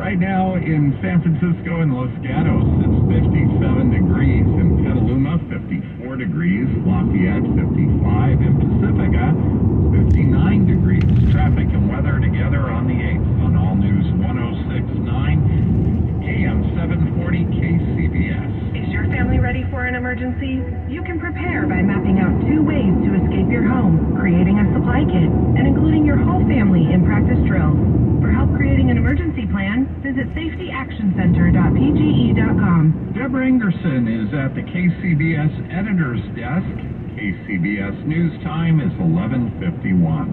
Right now in San Francisco and Los Gatos, it's 57 degrees. In Petaluma, 54 degrees. Lafayette, 55. In Pacifica, 59 degrees. Traffic and weather together on the 8th on All News 106.9 AM 740 KCBS. Is your family ready for an emergency? You can prepare by mapping out 2 ways to escape your home, creating a supply kit, and including your whole family in practice drills. For help creating an emergency plan, visit safetyactioncenter.pge.com. Deborah Ingerson is at the KCBS editor's desk. KCBS News Time is 11:51.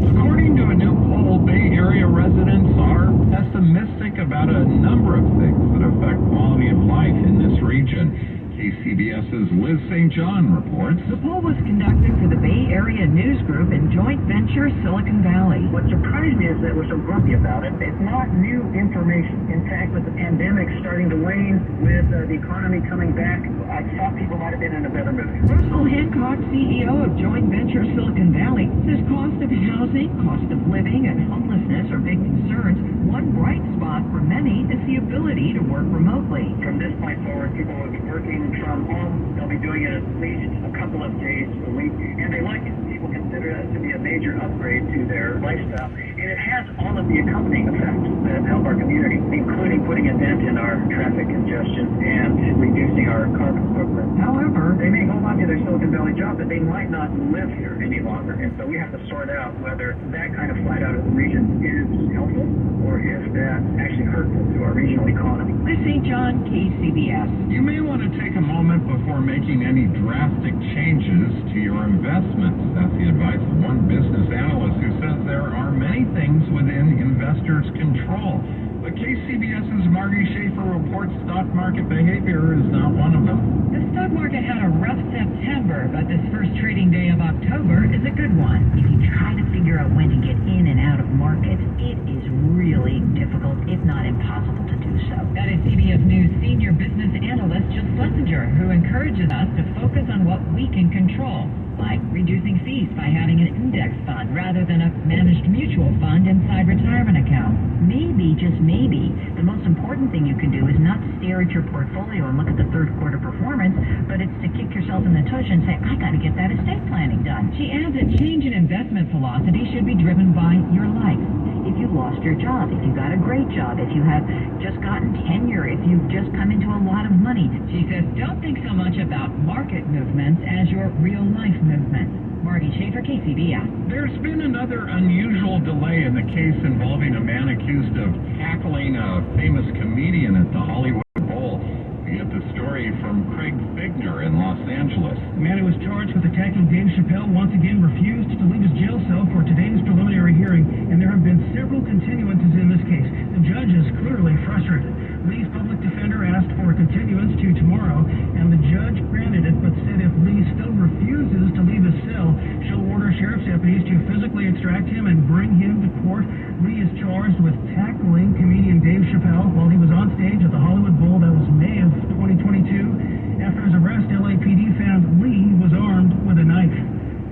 According to a new poll, Bay Area residents are pessimistic about a number of things that affect quality of life in this region. KCBS's Liz St. John reports. The poll was conducted for the Bay Area News Group and joint venture Silicon Valley. What surprised me is that we're so grumpy about it. It's not new information. In fact, with the pandemic starting to wane, with the economy coming back, I thought people might have been in a better mood. Russell Hancock, CEO of joint venture Silicon Valley, says cost of housing, cost of living, and homelessness are big concerns. One bright spot for many is the ability to work remotely. From this point forward, people will be working from home. They'll be doing it at least a couple of days a week, and they like it. People consider it to be a major upgrade to their lifestyle, and it has all of the accompanying effects that help our community, including putting a dent in our traffic congestion and reducing our carbon footprint. However, They may hold on to their Silicon Valley job, but they might not live here any longer, and so we have to sort out whether that kind of flight out of the region is helpful or if that's actually hurtful to our regional economy. Liz St. John, KCBS. You may want to take a moment before making any drastic changes to your investments. That's the advice of one business analyst who says there are many things within investors' control. But KCBS's Margie Schaefer reports stock market behavior is not one of them. The stock market had a rough September, but this first trading day of October is a good one. If you try to figure out when to get in and out of markets, it is really difficult, if not impossible, to do so. That is CBS News senior business analyst Jill Schlesinger, who encourages us to focus on what we can control, like reducing fees by having an index fund rather than a managed mutual fund inside retirement accounts. Maybe, just maybe, the most important thing you can do is not to stare at your portfolio and look at the third quarter performance, but it's to kick yourself in the tush and say, I got to get that estate planning done. She adds that change in investment philosophy should be driven by your life. If you lost your job, if you got a great job, if you have just gotten tenure, if you've just come into a lot of money. She says, don't think so much about market movements as your real life movements. Margie Schaefer, KCBS. There's been another unusual delay in the case involving a man accused of tackling a famous comedian at the Hollywood Bowl. We get the story from Craig Figner in Los Angeles. The man who was charged with attacking Dave Chappelle once again refused to leave his jail cell for today's preliminary hearing, and there have been several continuances in this case. The judge is clearly frustrated. Lee's public defender asked for a continuance to tomorrow, and the judge granted it, but said if Lee still refuses to leave his cell, she'll order sheriff's deputies to physically extract him and bring him to court. Lee is charged with tackling comedian Dave Chappelle while he was on stage at the Hollywood Bowl. That was May of 2022. After his arrest, LAPD found Lee was armed with a knife.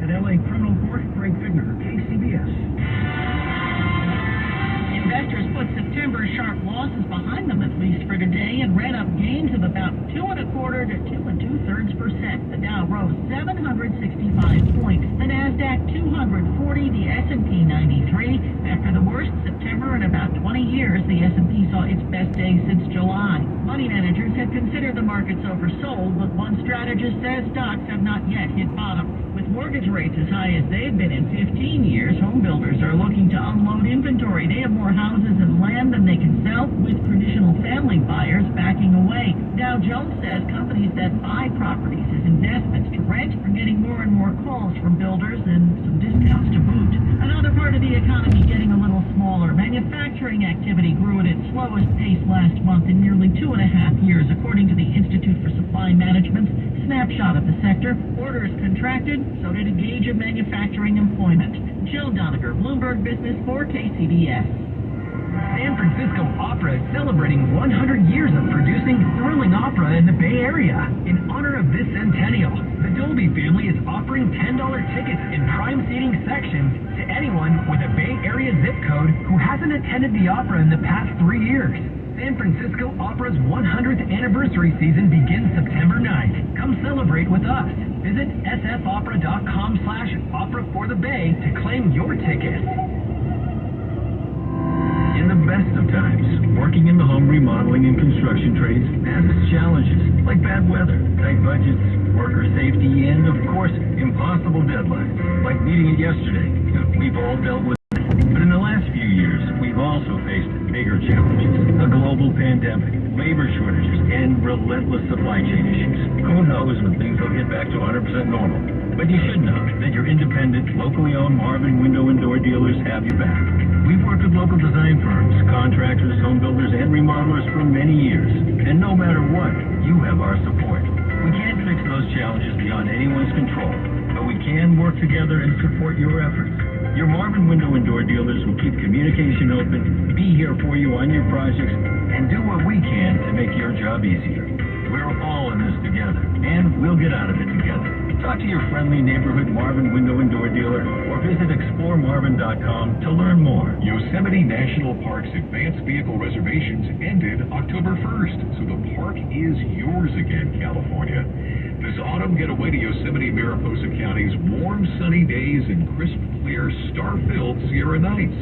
At LA Criminal Court, Craig Figner, KCBS. Investors put September's sharp losses behind them, at least for today, and ran up gains of about 2.25 to 2 2/3%. The Dow rose 765 points. The Nasdaq 240, the S&P 93. After the worst September in about 20 years, the S&P saw its best day since July. Money managers had considered the markets oversold, but one strategist says stocks have not yet hit bottom. With mortgage rates as high as they've been in 15 years, home builders are looking to unload inventory. They have more houses and land than they can sell, with traditional family buyers backing away. Dow Jones says companies that buy properties as investments to rent are getting more and more calls from builders and some discounts to boot. Another part of the economy getting a little smaller. Manufacturing activity grew at its slowest pace last month in nearly 2.5 years, according to the Institute for Supply Management's snapshot of the sector. Orders contracted, so did a gauge of manufacturing employment. Jill Doniger, Bloomberg Business for KCBS. San Francisco Opera is celebrating 100 years of producing thrilling opera in the Bay Area. In honor of this centennial, The Dolby family is offering $10 tickets in prime seating sections to anyone with a Bay Area zip code who hasn't attended the opera in the past 3 years. San Francisco Opera's 100th anniversary season begins September 9th. Come celebrate with us. Visit sfopera.com/opera for the Bay to claim your ticket. In the best of times, working in the home remodeling and construction trades has its challenges, like bad weather, tight budgets, worker safety, and, of course, impossible deadlines, like needing it yesterday. We've all dealt with it. But in the last few years, we've also faced bigger challenges: a global pandemic, labor shortages, and relentless supply chain issues. Who knows when things will get back to 100% normal? But you should know that your independent, locally owned Marvin window and door dealers have your back. We've worked with local design firms, contractors, home builders, and remodelers for many years. And no matter what, you have our support. We can't fix those challenges beyond anyone's control, but we can work together and support your efforts. Your Marvin window and door dealers will keep communication open, be here for you on your projects, and do what we can to make your job easier. We're all in this together, and we'll get out of it together. Talk to your friendly neighborhood Marvin window and door dealer, or visit exploremarvin.com to learn more. Yosemite National Park's advanced vehicle reservations ended October 1st, so the park is yours again, California. This autumn, get away to Yosemite Mariposa County's warm, sunny days and crisp, clear, star-filled Sierra nights.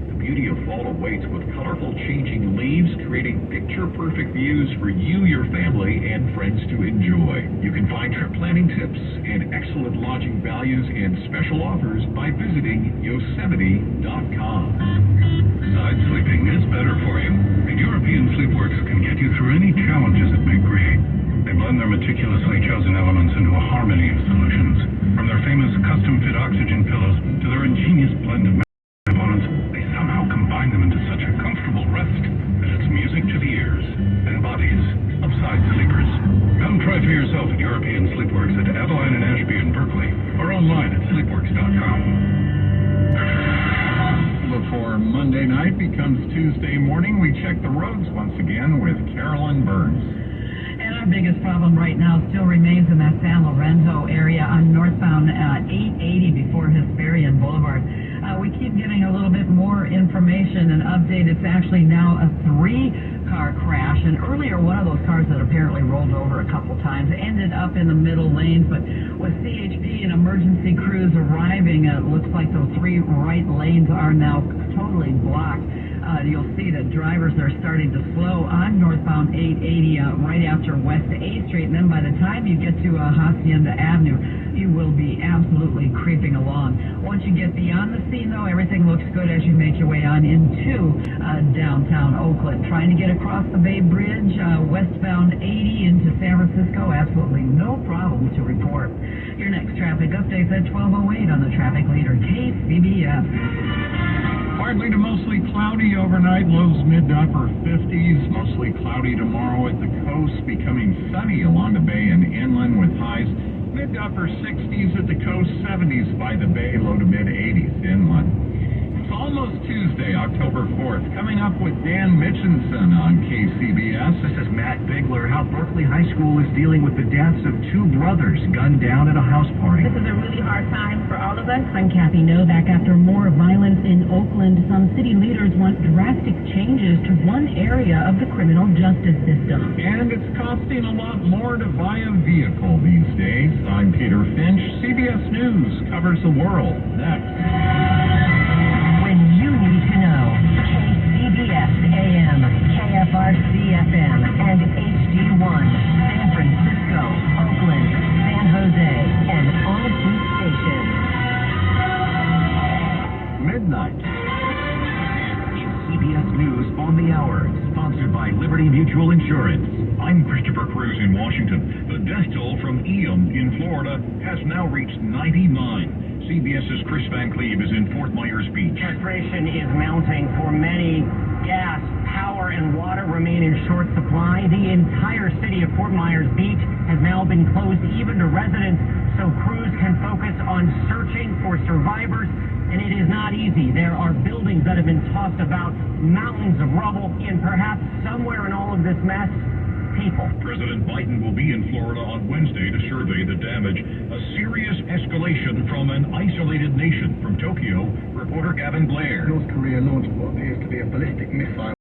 The beauty of fall awaits with colorful changing leaves, creating picture-perfect views for you, your family, and friends to enjoy. You can find trip planning tips and excellent lodging values and special offers by visiting Yosemite.com. Side sleeping is better for you, and European Sleepworks can get you through any challenges it may create. They blend their meticulously chosen elements into a harmony of solutions. From their famous custom-fit oxygen pillows to their ingenious blend of components, they somehow combine them into such a comfortable rest that it's music to the ears and bodies of side sleepers. Come try for yourself at European Sleepworks at Avalon and Ashby in Berkeley, or online at sleepworks.com. Before Monday night becomes Tuesday morning, we check the roads once again with Carolyn Burns. And our biggest problem right now still remains in that San Lorenzo area on northbound 880 before Hesperian Boulevard. We keep getting a little bit more information and update. It's actually now a 3-car crash, and earlier one of those cars that apparently rolled over a couple times ended up in the middle lanes, but with CHP and emergency crews arriving, it looks like those 3 right lanes are now totally blocked. You'll see that drivers are starting to slow on northbound 880 right after West A Street, and then by the time you get to Hacienda Avenue, you will be absolutely creeping along. Once you get beyond the scene, though, everything looks good as you make your way on into downtown Oakland. Trying to get across the Bay Bridge, westbound 80 into San Francisco, absolutely no problems to report. Your next traffic update's at 12:08 on the traffic leader, KCBS. Partly to mostly cloudy overnight, lows mid to upper 50s. Mostly cloudy tomorrow at the coast, becoming sunny along the bay and inland with highs mid to upper 60s at the coast, 70s by the bay, low to mid 80s inland. It's almost Tuesday, October 4th. Coming up with Dan Mitchinson on KCBS. This is Matt Bigler. How Berkeley High School is dealing with the deaths of 2 brothers gunned down at a house party. This is a really hard time for all of us. I'm Kathy Novak. After more violence in Oakland, some city leaders want drastic changes to one area of the criminal justice system. And it's costing a lot more to buy a vehicle these days. I'm Peter Finch. CBS News covers the world. Next. When you need to know, KCBS AM, KFRC FM, and HD1, San Francisco, Oakland, San Jose, and all key stations. Midnight. CBS News on the Hour, sponsored by Liberty Mutual Insurance. I'm Christopher Cruz in Washington. The death toll from Ian in Florida has now reached 99. CBS's Chris Van Cleve is in Fort Myers Beach. Frustration is mounting for many. Gas, power, and water remain in short supply. The entire city of Fort Myers Beach has now been closed even to residents, so crews can focus on searching for survivors. And it is not easy. There are buildings that have been tossed about, mountains of rubble, and perhaps somewhere in all of this mess, people. President Biden will be in Florida on Wednesday to survey the damage. A serious escalation from an isolated nation. From Tokyo, reporter Gavin Blair. North Korea launched what appears to be a ballistic missile.